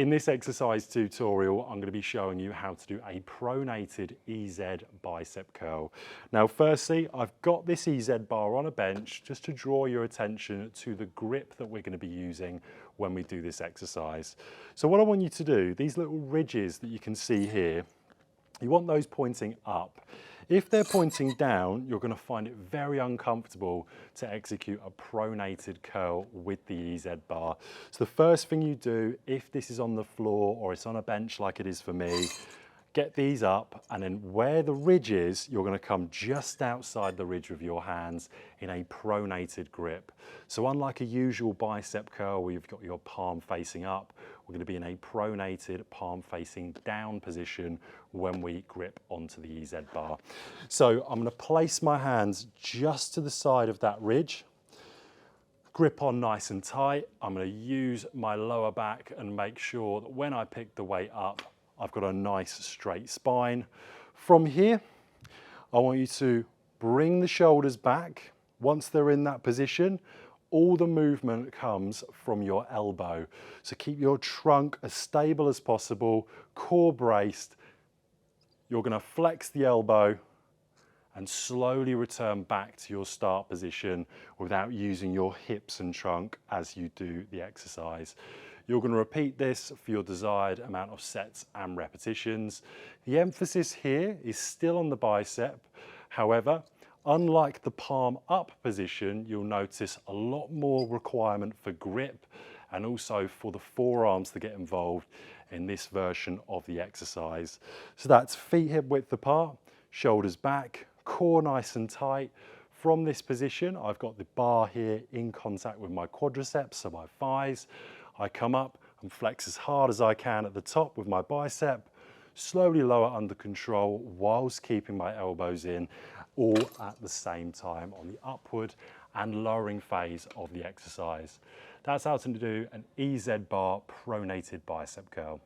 In this exercise tutorial, I'm going to be showing you how to do a pronated EZ bicep curl. Now, firstly, I've got this EZ bar on a bench just to draw your attention to the grip that we're going to be using when we do this exercise. So what I want you to do, these little ridges that you can see here, you want those pointing up. If they're pointing down, you're going to find it very uncomfortable to execute a pronated curl with the EZ bar. So the first thing you do, if this is on the floor or it's on a bench like it is for me, get these up, and then where the ridge is, you're going to come just outside the ridge with your hands in a pronated grip. So unlike a usual bicep curl where you've got your palm facing up, we're going to be in a pronated palm facing down position when we grip onto the EZ bar. So I'm going to place my hands just to the side of that ridge, grip on nice and tight. I'm going to use my lower back and make sure that when I pick the weight up, I've got a nice straight spine. From here, I want you to bring the shoulders back. Once they're in that position, all the movement comes from your elbow. So keep your trunk as stable as possible, core braced. You're going to flex the elbow and slowly return back to your start position without using your hips and trunk as you do the exercise. You're going to repeat this for your desired amount of sets and repetitions. The emphasis here is still on the bicep. However, unlike the palm up position, you'll notice a lot more requirement for grip and also for the forearms to get involved in this version of the exercise. So that's feet hip width apart, shoulders back, core nice and tight. From this position, I've got the bar here in contact with my quadriceps, so my thighs. I come up and flex as hard as I can at the top with my bicep, slowly lower under control whilst keeping my elbows in, all at the same time on the upward and lowering phase of the exercise. That's how to do an EZ bar pronated bicep curl.